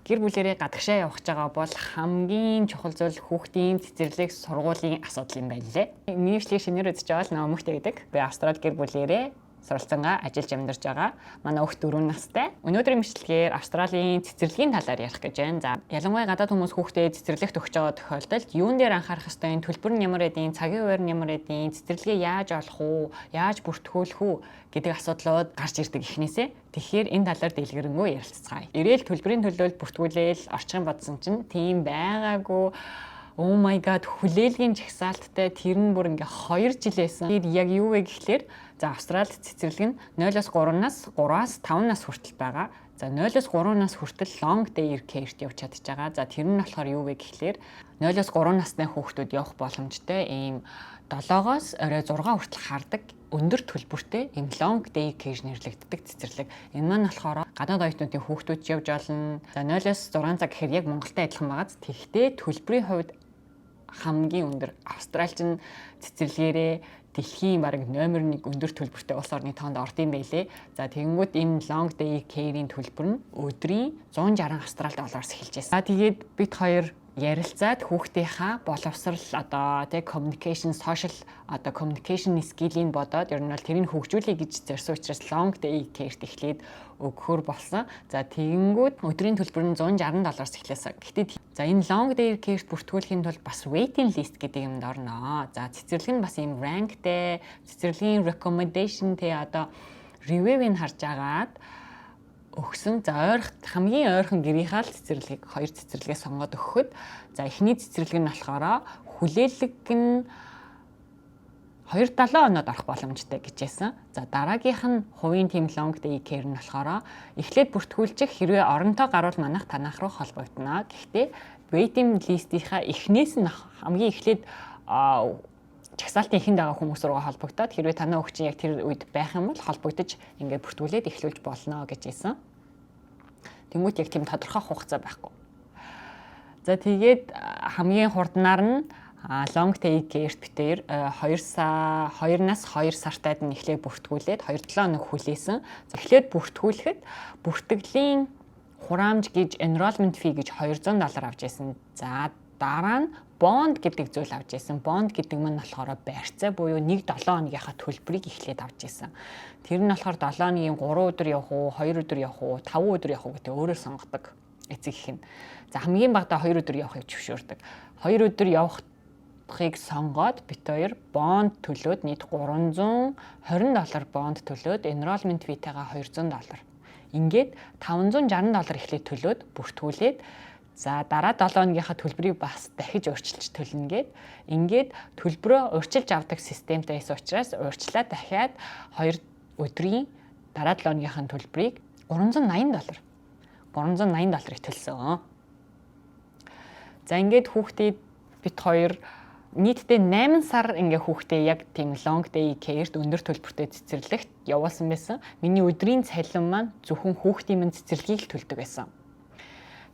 Гэр бүлэрээ гадагшаа явах байгаа бол хамгийн чухал зүйл хүүхдийн цэцэрлэг сургуулийн асуудал юм байна лээ. Нийслэлийн шинээр үзэж байгаа л нөмөхтэй гэдэг. Би Австрали гэр бүлэрээ суралцангаа ажиллаж амьдарч байгаа. Манай өвгт 4 настай. Өнөөдрийн мэдлэгээр Австралийн цэцэрлэгийн талаар ярих гэж байна. За, ялангуяа гадаад хүмүүс хүүхдэд цэцэрлэгт өгч байгаа тохиолдолд юун дээр анхаарах ёстой, төлбөр нь ямар эдийн, цагийн хуваар нь ямар эдийн, цэцэрлэгээ яаж олох уу, яаж бүртгүүлэх үү гэдэг асуудлууд гарч ирдэг эхнээсээ. Тэгэхээр энэ талаар дэлгэрэнгүй ярилцгаая. Ирээл төлбөрийн төлөөлөл бүртгүүлээл орчин бодсон чинь тийм байгаагүй. Oh my god, хүлээлгийн жагсаалттай тэр нь бүр ингээ 2 жил байсан. Тэр яг юу вэ гэхлээр за Австралид цэцэрлэг нь 0-3 нас, 3-5 нас хүртэл байгаа. За 0-3 нас хүртэл long day care-т явж чадж байгаа. За тэр нь болохоор юу вэ гэхлээр 0-3 насны хүүхдүүд явах боломжтой ийм 7-оос орой 6 хүртэл хардаг өндөр төлбөртэй ийм long day care нэрлэгддэг цэцэрлэг. Энэ маань болохоор гадаад оюутнуудын хүүхдүүд явж олно. За 0-6 цаг гэхээр яг Монголтай адилхан байгааз. Тэгвэл төлбөрийн хувьд хамгийн өндөр. Австралич нь цэцэрлэгээрээ дэлхийн бараг номер 1 өндөр төлбөртэй улс орны тоонд ордсон байлээ. За тэгэнгүүт энэ long day care-ийн төлбөр нь өдрийн 160 австрали доллараас эхэлж байсан. За тэгээд бид хоёр ярилцаад хүүхдийнхаа боловсрал одоо тэг communication social одоо communication skill-ийг бодоод ер нь бол тэрийг хөгжүүлэе гэж зорьсон учраас long day care-т эхлээд өгөхөр болсон. За тэгэнгүүт өдрийн төлбөр нь 160 доллараас эхлэсэн. Гэхдээ за энэ long day care-т бүртгүүлэхийн тулд бас waiting list гэдэг юмд орно. За цэцэрлэг нь бас ийм rankтэй, цэцэрлэгийн recommendation тэ одоо review-ийг харж агаад өгсөн. За хамгийн ойрхон гэрийнхаа л цэцэрлэгийг 2 цэцэрлэгээ сонгоод өгөхөд за эхний цэцэрлэг нь болохоор хүлээлэг нь 2-7 оноод орох боломжтой гэжсэн. За дараагийнх нь хувийн team long day care нь болохоор эхлээд бүртгүүлчих хэрвээ оронтой гарвал манайх танах руу холбогдно. Гэхдээ waiting list-ийнхаа эхнээс нь хамгийн эхлээд чагсаалтын ихэнд байгаа хүмүүс рүү холбогдоод хэрвээ танаа өгчин яг тэр үед байх юм бол холбогдож ингээд бүртгүүлээд эхлүүлж болно гэж хэлсэн. Тэнгүүт яг тийм тодорхой хугацаа байхгүй. За тэгээд хамгийн хурднаар нь long day care-т битээр 2 нас 2 сартад нь эхлээд бүртгүүлээд 2-7 хоног хүлээсэн. Эхлээд бүртгүүлэхэд бүртгэлийн хураамж гэж enrollment fee гэж $200 авч яасан. За дараа нь bond гэдэг зүйл авч яасан. Bond гэдэг нь болохоор барьцаа буюу 1-7 хоногийнхаа төлбөрийг эхлээд авч яасан. Тэр нь болохоор 7 хоногийн 3 өдөр явах уу, 2 өдөр явах уу, 5 өдөр явах уу гэдэг өөрөөр сонгодог эцэг их нь. За хамгийн багадаа 2 өдөр явахыг зөвшөөрдөг. 2 өдөр явахыг сонгоод бит хоёр bond төлөөд нийт $320 bond төлөөд enrollment fee-тэйгээ $200. Ингээд $560 эхлээд төлөөд бүртгүүлээд за дараа 7 хоногийнхаа төлбөрийг бас дахиж өөрчилж төлнө гээд ингээд төлбөрөө өөрчилж авдаг системтэй байсан учраас өөрчлаад дахиад 2 өдрийн дараа 7 хоногийнхаа төлбөрийг $380 $380 төлсөн. За ингээд хүүхдийг бит хоёр нийтдээ 8 сар ингээ хүүхдээ яг тийм long day care-т өндөр төлбөртэй цэцэрлэгт явуулсан байсан. Миний өдрийн цалин маань зөвхөн хүүхдийн минь цэцэрлэгийг л төлдөг байсан.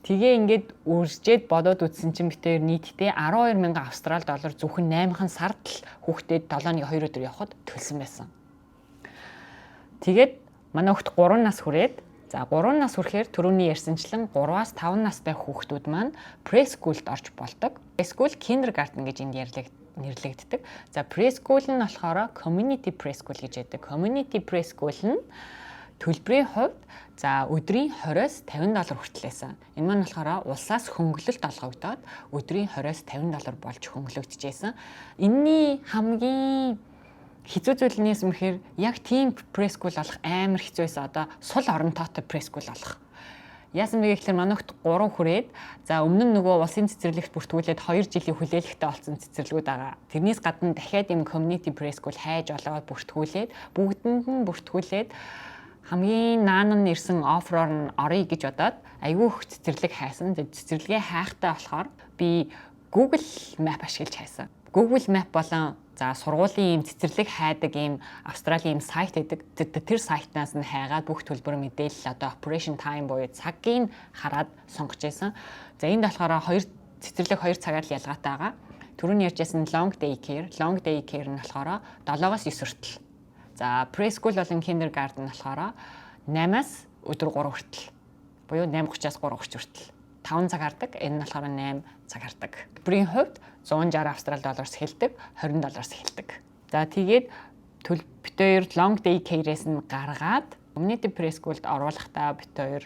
Тэгээ ингээд үржээд бодоод үзсэн чинь битээр нийтдээ 12,000 австрали доллар зөвхөн 8хан сард л хүүхдэд 7-ны 2 өдөр явахад төлсөн байсан. Тэгээд манай хүүхд 3 нас хүрээд за 3 нас хүрэхээр түрүүний ярьсанчлан 3-аас 5 настай хүүхдүүд маань preschool-д орж болдог. Preschool kindergarten гэж энд нэрлэгддэг. За preschool нь болохоор community preschool гэж байдаг. Community preschool нь төлбөрийн хувьд за өдрийн 20-с $50 хүртэл байсан. Энэ маань болохоор улсаас хөнгөлөлт олгогдоод өдрийн 20-с $50 болж хөнгөлөгдөжсэн. Энийний хамгийн хэцүү зүйл нь юм хэрэг яг тийм preschool олох амар хэцүү байсан. Одоо сул оронтойтой preschool олох. Яасан бэ гэхээр манайхд 3 хүрээд за өмнө нь нөгөө улсын цэцэрлэгт бүртгүүлээд 2 жилийн хүлээлгтэй болсон цэцэрлэгүүд байгаа. Тэрнээс гадна дахиад юм community preschool хайж олоод бүртгүүлээд бүгдэнд нь бүртгүүлээд хамгийн наан нь ирсэн оффроор нь орё гэж бодоод айгүй их цэцэрлэг хайсан. Цэцэрлэгээ хайхтай болохоор би Google Map ашиглаж хайсан. Google Map болон за сургуулийн юм цэцэрлэг хайдаг юм Австралийн юм сайт байдаг. Тэр сайтнаас нь хайгаад бүх төлбөр мэдээлэл одоо operation time буюу цагийг хараад сонгож байсан. За энд болохоор цэцэрлэг 2 цагаар л ялгаатай байгаа. Түрүүний ярьжсэн long day care нь болохоор 7-оос 9 хүртэл. За preschool болон kindergarten болохоор 8-аас өдөр 3 хүртэл. Буюу 8:30-аас 3:30 хүртэл. 5 цаг хардаг. Энэ нь болохоор 8 цаг хардаг. Төлбөрийн хувьд 160 австрали доллараас эхэлдэг, $20 эхэлдэг. За тэгээд бит хоёр long day care-ээс нь гаргаад community preschool-д оруулахдаа бит хоёр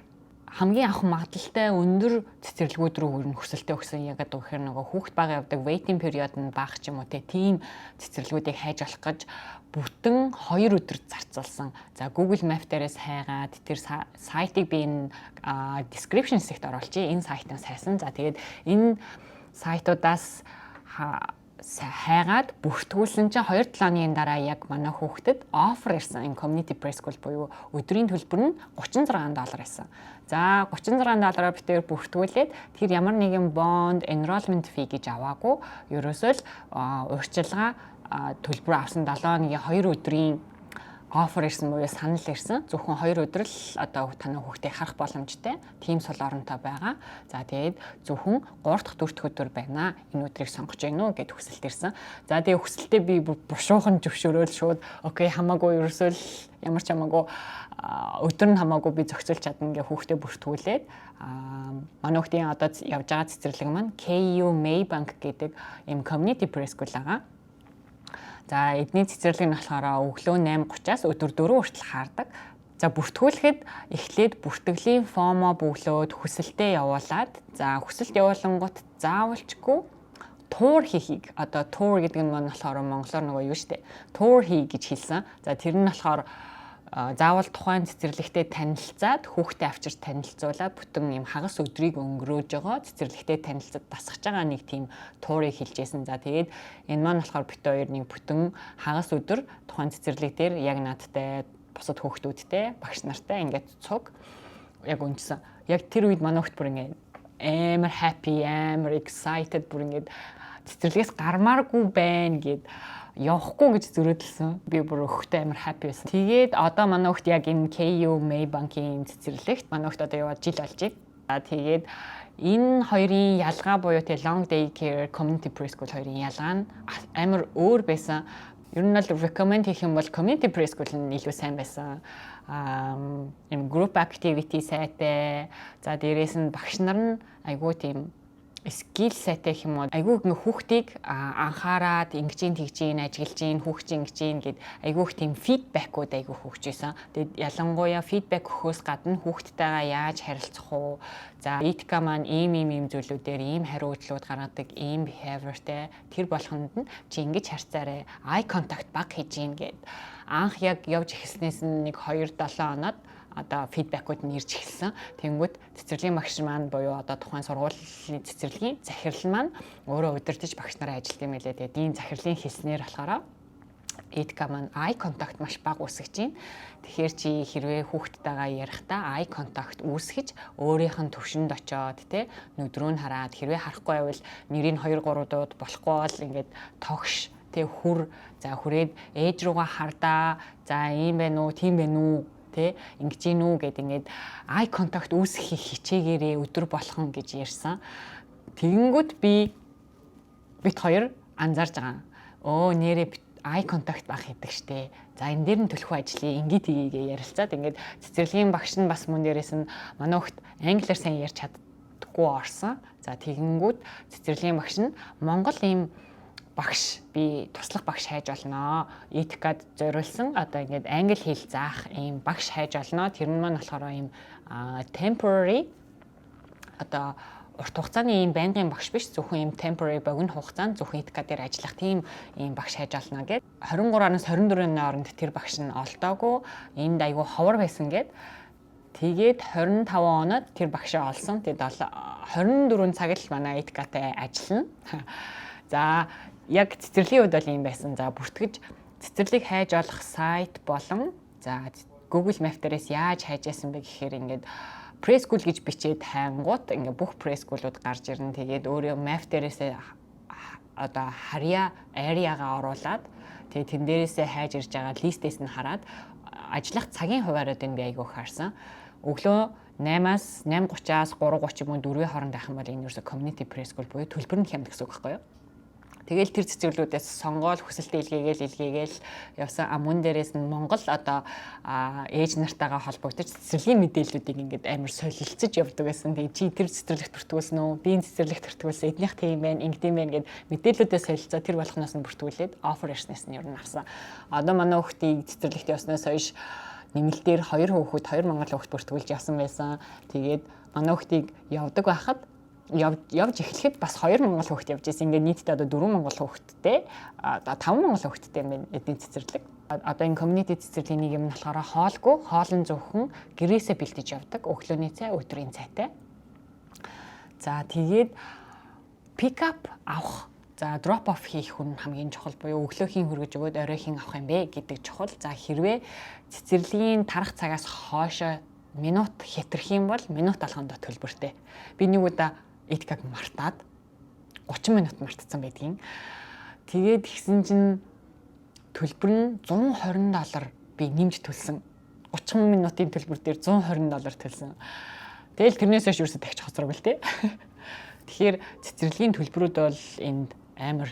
хамгийн авах магадлалтай өндөр цэцэрлэгүүд рүү хүрэх хүсэлтэй өгсөн. Яг гэхээр нөгөө хүүхд бага явдаг waiting period нь бага ч юм уу тийм цэцэрлэгүүдийг хайж болох гэж бүтэн 2 өдөр зарцуулсан. За Google Map дээрээс хайгаад тэр сайтыг би энэ description хэсэгт оруулчихъя. Энэ сайтаас хайсан. За тэгээд энэ сайтуудаас хайгаад бүртгүүлсэн чинь 2-7 хоногийн дараа яг манай хүүхдэд offer ирсэн. Энэ community preschool буюу өдрийн төлбөр нь $36 байсан. За $36 битээр бүртгүүлээд тэр ямар нэгэн bond enrollment fee гэж аваагүй. Ерөөсөө л урьдчилгаа төлбөр авсан 7 хоногийн 2 өдрийн offer ирсэн буюу санал ирсэн. Зөвхөн 2 өдөр л одоо таны хүүхдийг харах боломжтой. Тим сул оронтой байгаа. За тэгээд зөвхөн 3 дахь 4 дахь өдөр байна. Энэ өдрийг сонгож гинөө гэд хүсэлт ирсэн. За тэгээд хүсэлтээ би бушуухан зөвшөөрөөл шууд окей хамаагүй ерөөсөө л ямар ч хамаагүй өдөр нь хамаагүй би зохицуулж чадна гэ хүүхдээ бүртгүүлээд манай хүүхдийн одоо явж байгаа цэцэрлэг маань KU Maybank гэдэг юм community preschool байгаа. За эдний цэцэрлэг нь болохоор өглөө 8:30-аас өдөр 4 хүртэл хаардаг. За бүртгүүлэхэд эхлээд бүртгэлийн формо бөглөөд хүсэлтээ явуулаад за хүсэлт явуулангууд заавалчгүй тур хийхийг одоо тур гэдэг нь болохоор монголоор нөгөө юу штэ тур хий гэж хэлсэн. За тэр нь болохоор заавал тухайн цэцэрлэгтэй танилцаад хүүхдээ авчирч танилцуулаад бүтэн юм хагас өдрийг өнгөрөөж байгаа цэцэрлэгтэй танилцаад тасгаж байгаа нэг тийм туурыг хэлжсэн. За тэгээд энэ маань болохоор бит хоёр нэг бүтэн хагас өдөр тухайн цэцэрлэг дээр яг надтай бусад хүүхдүүдтэй багш нартай ингээд цуг яг үнсэн. Яг тэр үед манай хүүхд бүр ингээд амар happy, амар excited бүр ингээд цэцэрлэгээс гармааргүй байна гэд явахгүй гэж зөрөөдөлсөн. Би бүр өгөхтэй амар happy байсан. Тэгээд одоо манай хүүхд яг энэ KU Maybank-ийн цэцэрлэгт манай хүүхд одоо яваад жил болж байна. Тэгээд энэ хоёрын ялгаа буюу тэг long day care community preschool хоёрын ялгаа нь амар өөр байсан. Ер нь бол recommend хийх юм бол community preschool нь илүү сайн байсан. Им group activity сайтай. За дээрээс нь багш нар нь айгүй тийм скил сеттэй юм уу айгүй хүүхдийг анхаарад ингэж тэгж ажиглаж хүүхд ингэж гэд айгүй тийм фидбэкүүд айгүй хөгж исэн. Тэгээд ялангуяа фидбэк өгөхөөс гадна хүүхдтэйгээ яаж харилцах уу? За этика маань ийм зүйлүүдээр ийм хариуцлууд гаргадаг, ийм behaviorтэй тэр болгонд нь чи ингэж харьцаарай. Eye contact баг хийж гин гэд анх яг явж эхэлснээс нь нэг 2-7 хоноод одоо фидбэкүүд нь ирж эхэлсэн. Тэнгүүд цэцэрлэгийн багш маань буюу одоо тухайн сургуулийн цэцэрлэгийн захирал маань өөрөө удирдах багш нараа ажилтдаг юм лээ. Тэгээд ийм захирлын хэлснээр болохоор этика маань eye contact маш бага үүсгэж байна. Тэгэхээр чи хэрвээ хүүхдтэйгээ ярихдаа eye contact үүсгэж өөрийнх нь төвшөнд очоод тэ нүдрөө нь хараад хэрвээ харахгүй байвал нэрийг 2-3 дууд болохгүй бол ингээд тогш тэ хүр за хүрээд ээж руугаа хардаа за ийм байна уу тийм байна уу ингэж гинүү гэд ингээд eye contact үүсгэхийг хичээгээрээ өдөр болгон гэж ярьсан. Тэгэнгүүт бит хоёр анзаарж байгаа. Нэрээ eye contact баг хийдэг штэ. За энэ дээр нь төлөхөө ажлыг ингээд хийгээ ярилцаад ингээд цэцэрлэгийн багш нь бас мөн дээрээс нь манай хүүхд англиар сайн ярьж чаддаггүй орсон. За тэгэнгүүт цэцэрлэгийн багш нь Монгол ийм багш би туслах багш хайж олноо. Этикад зориулсан одоо ингээд англи хэл заах ийм багш хайж олноо. Тэр нь маань болохоор ийм temporary одоо урт хугацааны ийм байнгын багш биш зөвхөн ийм temporary богино хугацаанд зөвхөн этикад дээр ажиллах тийм ийм багш хайж олноо гэд 23-аас 24-ны хооронд тэр багш нь олдоогүй энд айгүй ховор байсан гэд тэгээд 25 оноод тэр багшаа олсон. Тэгээд 24 цаг л манай этикатай ажиллана. За яг цэцэрлэгийн үед бол юм байсан. За бүртгэж цэцэрлийг хайж олох сайт болон за Google Map дээрээс яаж хайж яасан бэ гэхээр ингээд preschool гэж бичээд хайнгууд ингээд бүх preschool-ууд гарч ирнэ. Тэгээд өөрөө map дээрээс одоо харьяа area-гаа оруулаад тэгээд тэн дээрээсээ хайж ирж байгаа листээс нь хараад ажиллах цагийн хуваарийг би айгүйх харсан. Өглөө 8-аас 8:30-аас 3:30 юм уу 4-ийн хооронд байх юм бол энэ ерөөсө community preschool буюу төлбөр нь хямд гэсэн үг байхгүй юу? Тэгэл тэр цэцэрлүүдээс сонгоод хүсэлтээ илгээгээл явсан. Мөн дээрээс нь Монгол одоо ээж нартайгаа холбогдож цэцэрлэгийн мэдээллүүдийг ингээд амар солилцож явдаг байсан. Тэгээ чи тэр цэцэрлэгт бүртгүүлсэн үү? Би энэ цэцэрлэгт бүртгүүлсэн. Эднийх тийм байна, ингэдэм байна гэд мэдээллүүдээ солилцоо тэр болгоноос нь бүртгүүлээд офер ирснээс нь ер нь авсан. Одоо манай хүүхдийг цэцэрлэгт явснаас хойш нэмэлтээр 2 хүүхэд 2 монгол хүүхэд бүртгүүлж явсан байсан. Тэгээд манай хүүхдийг явдаг байхад явж эхлэхэд бас 2 монгол хүүхэд явж байсан. Ингээд нийтдээ одоо 4 монгол хүүхэдтэй 5 монгол хүүхэдтэй юм байна эдийн цэцэрлэг. Одоо энэ community цэцэрлэгийн нэг юм нь болохоор хоолн зөвхөн гэрээсээ бэлдэж явдаг. Өглөөний цай, өдрийн цайтай. За тэгээд pick up авах, за drop off хийх хүн хамгийн чухал буюу өглөөхийн хүргэж өгөөд оройхийн авах юм бэ гэдэг чухал. За хэрвээ цэцэрлэгийн тарах цагаас хойшоо минут хэтэрх юм бол минут алхандаа төлбөртэй. Би нэг удаа эдгаг мартаад 30 минут мартсан байдгийн. Тэгээд тэгсэн чинь төлбөр нь $120 би нэмж төлсөн. 30 минутын төлбөр дээр $120 төлсөн. Тэгэл тэрнээс хойш юусэн тагч хоцрог л те. Тэгэхээр цэцэрлэгийн төлбөрүүд бол энд амар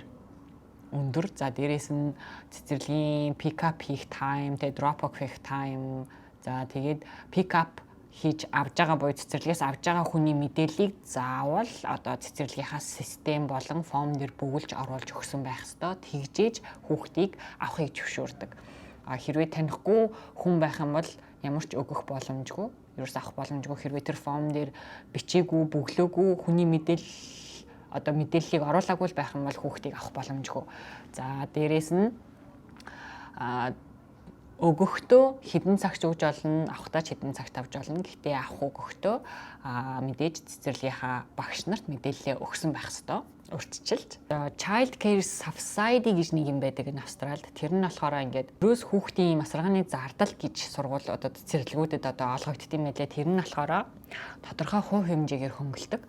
өндөр. За дээрээс нь цэцэрлэгийн pick up хийх time, тэгээ drop off хийх time. За тэгээд pick up хийж авж байгаа буюу цэцэрлэгээс авж байгаа хүний мэдээллийг заавал одоо цэцэрлэгийнхаа систем болон форм дээр бөглөж оруулж өгсөн байх ёстой. Тэгжээж хүүхдийг авахыг зөвшөөрдөг. Хэрвээ танихгүй хүн байх юм бол ямар ч өгөх боломжгүй, ерөөс авах боломжгүй. Хэрвээ тэр форм дээр бичээгүй, бөглөөгүй хүний мэдээллийг оруулаагүй байх юм бол хүүхдийг авах боломжгүй. За дээрээс нь өгөхдөө хэдэн цагт өгж олно, авахдаа хэдэн цагт авч олно. Гэхдээ авах өгөхдөө мэдээж цэцэрлэгийнхаа багш нарт мэдээлэл өгсөн байх ёстой. Урьдчилж. Child Care Subsidy гэж нэг юм байдаг энэ Австралид. Тэр нь болохоор ингээд өрөөс хүүхдийн масаргааны зардал гэж сургууль одоо цэцэрлэгүүдэд одоо олгогдсон юм байлээ. Тэр нь болохоор тодорхой хувь хэмжээгээр хөнгөлдөг.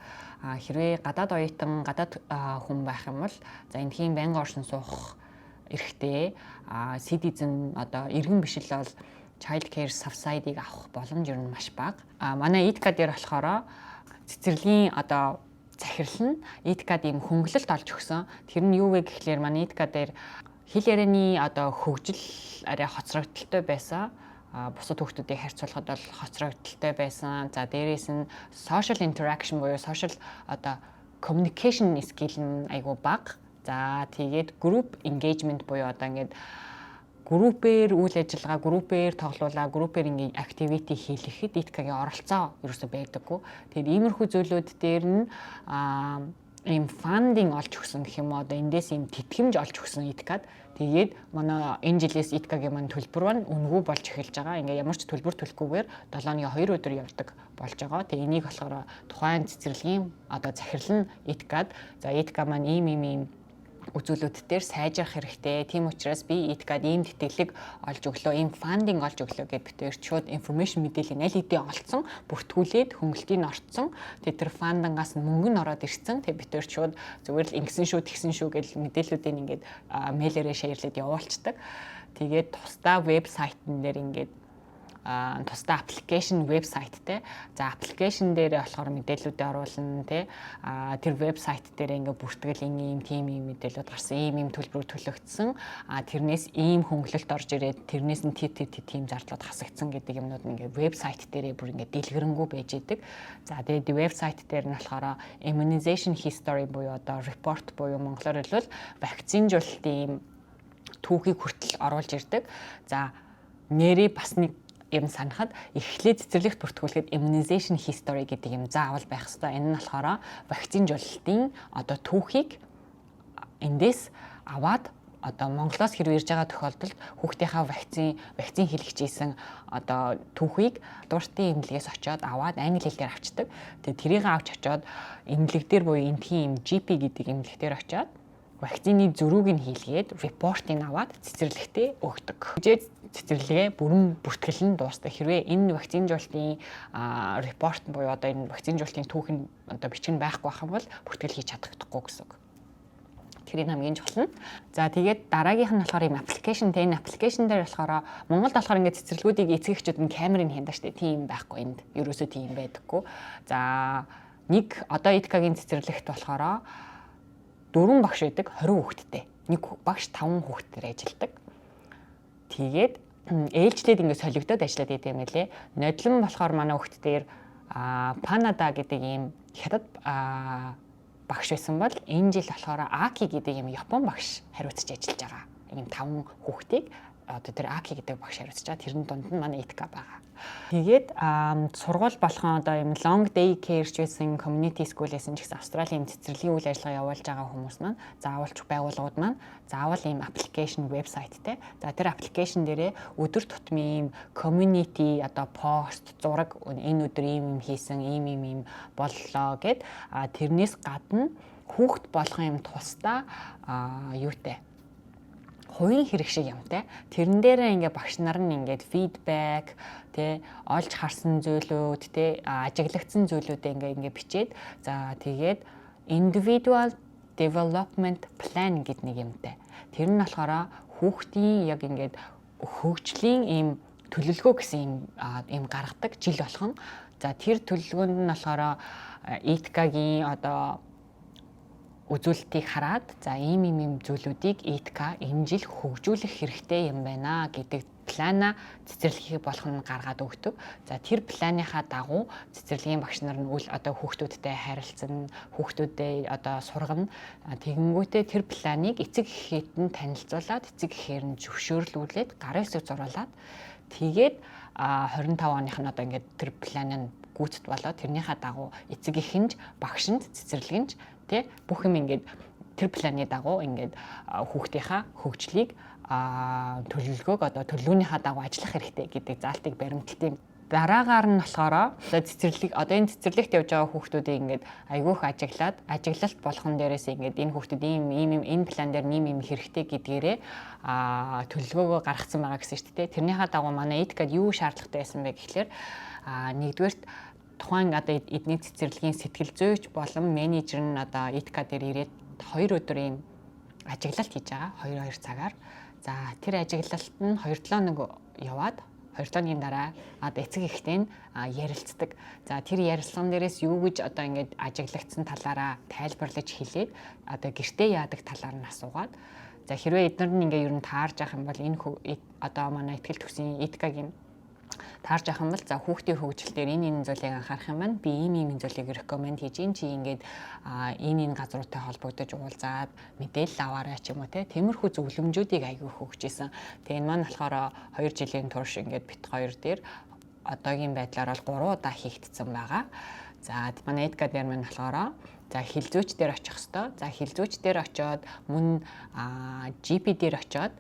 Хэрвээ гадаад оюутан, гадаад хүн байх юм бол за эндхийн байнгын оршин суух эрхтэй citizen одоо иргэн биш л бол child care subsidy-г авах боломж ер нь маш бага. Манай EDCA дээр болохоор цэцэрлэгийн одоо захирал нь EDCA-д ийм хөнгөлөлт олж өгсөн. Тэр нь юу вэ гэхлээр манай EDCA дээр хэл ярианы одоо хөгжил арай хоцрогдолтой байсан. Бусад хүүхдүүдийг харьцуулахад бол хоцрогдолтой байсан. За дээрээс нь social interaction буюу social одоо communication skill нь айгүй бага. За тэгээд group engagement буюу одоо ингээд группээр үйл ажиллагаа, группээр тоглоулаа, группээр ингээд activity хийлгэхэд EDCA-гийн оролцоо ерөөсөй байдаггүй. Тэгээд иймэрхүү зүйлүүд дээр нь ийм funding олж өгсөн гэх юм уу одоо эндээс ийм тэтгэмж олж өгсөн EDCA-д. Тэгээд манай энэ жилээс EDCA-гийн маань төлбөр маань үнэгүй болж эхэлж байгаа. Ингээд ямар ч төлбөр төлөхгүйгээр 7-ны 2 өдөр явдаг болж байгаа. Тэгээд энийг болохоор тухайн цэцэрлэгийн одоо захирал нь EDCA-д за EDCA маань ийм үзүүлэлт дээр сайжрах хэрэгтэй. Тийм учраас би EDCA-д ийм тэтгэлэг олж өглөө, ийм фандинг олж өглөө гэд битээр шууд информашн мэдээлэл аль хэдийн олцсон, бүртгүүлээд хөнгөлтийг орцсон. Тэгээд тэр фандангаас мөнгө нь ороод ирсэн. Тэгээд битээр шууд зүгээр л ингэсэн шүү, тэгсэн шүү гэж мэдээллүүдийг ингээд мэйлээрээ шеэрлээд явуулцдаг. Тэгээд тусдаа вебсайтн дээр ингээд тусдаа аппликейшн вебсайттэй. За аппликейшн дээр болохоор мэдээллүүдээ оруулна тий. Тэр вебсайт дээр ингээ бүртгэл ийм тийм мэдээлэлүүд гарсан, ийм төлбөрөөр төлөгдсөн. Тэрнээс ийм хөнгөлөлт орж ирээд тэрнээс нь тийм зардлууд хасагдсан гэдэг юмнууд ингээ вебсайт дээрээ бүр ингээ дэлгэрэнгүй байж идэг. За тэгээд вебсайт дээр нь болохоор immunization history буюу одоо report буюу монголоор хэлбэл вакцинжуулалтын түүхийг хүртэл оруулж ирдэг. За нэрээ бас нэг юм санахад эхлээд цэцэрлэгт бүртгүүлэхэд immunization history гэдэг юм заавал байх ёстой. Энэ нь болохоор вакцинжуулалтын одоо түүхийг эндээс аваад одоо Монголоос хэрвээ ирж байгаа тохиолдолд хүүхдийнхаа вакцин хийлгэжсэн одоо түүхийг дуртын эмнэлгээс очиод аваад англи хэл дээр авчдаг. Тэгээд тэрийг авч очиод эмнэлэг дээр буюу эндхийн GP гэдэг эмнэлэг дээр очиод вакцины зөрүүг нь хийлгээд репортыг аваад цэцэрлэгтээ өгдөг. Цэцэрлэгээ бүрэн бүртгэл нь дуусдаг. Хэрвээ энэ вакцинжуулалтын репорт буюу одоо энэ вакцинжуулалтын түүх нь одоо бичиг нь байхгүй байх юм бол бүртгэл хийж чадахгүй гэсэн үг. Тэрийг хамгийн чухал нь. За тэгээд дараагийнх нь болохоор юм аппликейшн тэ энэ аппликейшн дээр болохоор Монголд болохоор ингээд цэцэрлэгүүдийг эцэгчүүд нь камерыг хяндаг штэ тийм байхгүй энд. Ерөөсөө тийм байдаггүй. За нэг одоо EDCA-гийн цэцэрлэгт болохоор 4 багш байдаг 20 хүүхэдтэй. Нэг багш 5 хүүхэдтэй ажилладаг. Тэгээд ээлжлээд ингээд солигдоод ажиллаад идэв юм лээ. Нодлон болохоор манай хүүхэд дээр Панада гэдэг ийм хятад багш байсан бол энэ жил болохоор Аки гэдэг ийм Япон багш хариуцж ажиллаж байгаа. Ийм 5 хүүхдийг одоо тэр Аки гэдэг багш хариуцж байгаа. Тэрний дунд нь манай Итка байгаа. Тэгээд сургууль болгон одоо ийм long day care ч байсан community school-ээсэн ч гэсэн Австралийн цэцэрлэгийн үйл ажиллагаа явуулж байгаа хүмүүс маань заавалч байгууллагууд маань заавал ийм application website-тэй. За тэр application дээрээ өдөр тутмын ийм community одоо пост, зураг энэ өдөр ийм хийсэн, ийм боллоо гэд тэрнээс гадна хүүхд болгон ийм тусдаа юутай хувийн хэрэг шиг юмтай. Тэрэн дээрээ ингээ багш нар нь ингээд фидбек тэ олж харсан зүйлүүд тэ ажиглагдсан зүйлүүдээ ингээ бичээд за тэгээд individual development plan гэдэг нэг юмтай. Тэр нь болохоор хүүхдийн яг ингээд хөгжлийн ийм төлөвлөгөө гэсэн ийм гаргадаг жил болгон. За тэр төлөвлөгөөнд нь болохоор Иткагийн одоо үзүүлэлтийг хараад за ийм зүйлүүдийг Итка энэ жил хөгжүүлэх хэрэгтэй юм байна гэдэг плана цэцэрлэгийг болох нь гаргаад өгдөг. За тэр планыхаа дагуу цэцэрлэгийн багш нар нь одоо хүүхдүүдтэй харилцсан, хүүхдүүдэд одоо сургана. Тэгэнгүүтээ тэр планыг эцэг эхэд нь танилцуулаад эцэг эхээр нь зөвшөөрлүүлээд гарын хэсэг зуруулаад тэгээд 25 оных нь одоо ингээд тэр план нь гүйцэд болоод тэрнийхээ дагуу эцэг эхэнж, багшинд, цэцэрлэгэнж тэ бүх юм ингээд тэр планы дагуу ингээд хүүхдийнхаа хөгжлийг төлөвлөгөөг одоо төлөвлөгөөнийхаа дагуу ажиллах хэрэгтэй гэдэг заалтыг баримталтын дараагаар нь болохоор цэцэрлэг одоо энэ цэцэрлэгт явж байгаа хүүхдүүдийг ингээд айгүйх ажиглалт болгон дээрээс ингээд энэ хүүхдүүд ийм энэ план дээр ийм хэрэгтэй гэдгээрээ төлөвлөгөөгөө гаргацсан байгаа гэсэн шүү дээ. Тэрнийхээ дагуу манай Иткад юу шаардлагатай байсан бэ гэхлээр нэгдүгээрт тухайн одоо эдний цэцэрлэгийн сэтгэл зүйч болон менежер нь одоо Итка дээр ирээд 2 өдөр ийм ажиглалт хийж байгаа. 2 цагаар. За тэр ажиглалт нь 2-7 хоног яваад 2 хоногийн дараа одоо эцэг эхтэй нь ярилцдаг. За тэр ярилцлаган дээрээс юу гэж одоо ингээд ажиглагдсан талаараа тайлбарлаж хэлээд одоо гэртээ яадаг талаар нь асуугаад за хэрвээ эдгээр нь ингээ ер нь таарж авах юм бол энэ одоо манай ихтгэл төсвийн Иткагийн таарж авах юм бол за хүүхдийн хөгжил дээр энэ зүйлийг анхаарах юм байна. Би ийм зүйлийг рекоменд хийж ин чи ингээд энэ газруудтай холбогдож уулзаад мэдээлэл аваарай ч юм уу те. Тиймэрхүү зөвлөмжүүдийг аягүй хөгжижсэн. Тэгээ энэ маань болохоор 2 жилийн турш ингээд бит 2 дээр одоогийн байдлаар бол 3 удаа хийгдсэн байгаа. За манай Итка дээр маань болохоор за хилзүүч дээр очих хэвээр. За хилзүүч дээр очиод мөн GP дээр очиод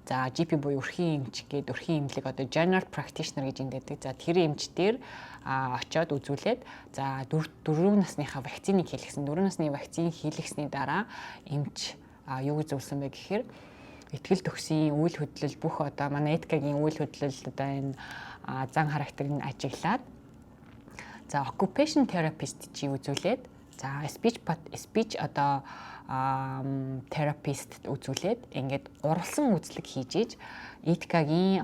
за GP буюу өрхийн эмч гэдэг өрхийн эмнэлэг одоо general practitioner гэж ингэдэг. За тэр эмч дээр очиод үзүүлээд за 4 насныхаа вакциныг хийлгэсэн. 4 насны вакцины хийлгэсний дараа эмч юу үзүүлсэн бэ гэхээр ихтгэл төгсийн үйл хөдлөл бүх одоо манай Иткагийн үйл хөдлөл одоо энэ зан характерыг ажиглаад за occupation therapist чи үзүүлээд за speech одоо терапист үзүүлээд ингээд уралсан үзлэг хийж Иткагийн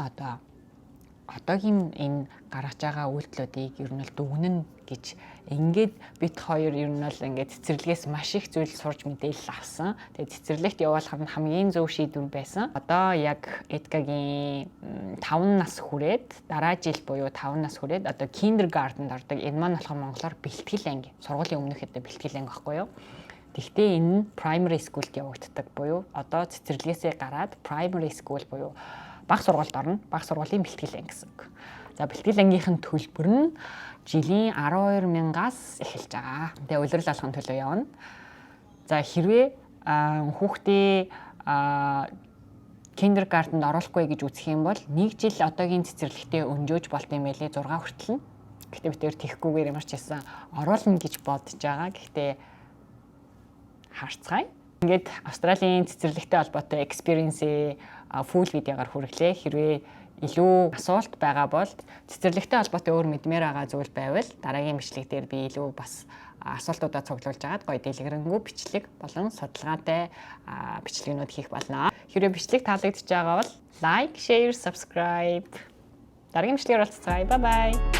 одоогийн энэ гаргаж байгаа үйлдэлүүдийг ер нь л дүгнэн гэж ингээд бит 2 ер нь л ингээд цэцэрлэгээс маш их зүйл сурч мэдээлэл авсан. Тэгээд цэцэрлэгт явуулах нь хамгийн зөв шийдвэр байсан. Одоо яг Иткагийн 5 нас хүрээд дараа жил буюу 5 нас хүрээд одоо kindergarten-д ордог. Энэ маань болохоор монголоор бэлтгэл анги. Сургуулийн өмнөх хэдэ бэлтгэл анги байхгүй юу? Гэхдээ энэ нь primary school-д явагддаг буюу одоо цэцэрлэгээсээ гараад primary school буюу бага сургуульд орно. Бага сургуулийн бэлтгэл анги гэсэн үг. За бэлтгэл ангийнхэн төлбөр нь жилийн 12,000-аас эхэлж байгаа. Тэгээ улирал алхахын төлөө явна. За хэрвээ хүүхдээ kindergarten-д оруулахгүй гэж үзэх юм бол 1 жил одоогийн цэцэрлэгтээ өнжөөж болт юм байлээ 6 хүртэл нь. Гэхдээ бид тэр тэхгүйгээр ямар ч байсан оруулна гэж бодож байгаа. Гэхдээ харцгаая. Ингээд Австралийн цэцэрлэгтэй холбоотой experience-ийг full видеогаар хүргэлээ. Хэрвээ илүү асуулт байгаа бол цэцэрлэгтэй холбоотой өөр мэдмээр байгаа зүйл байвал дараагийн бичлэг дээр би илүү бас асуултуудаа цуглуулж агаад гоё дэлгэрэнгүй бичлэг болон судалгаатай бичлэгнүүд хийх болно. Хэрвээ бичлэг таалагдж байгаа бол like, share, subscribe. Дараагийн бичлэгээр уулзцгаая. Bye bye.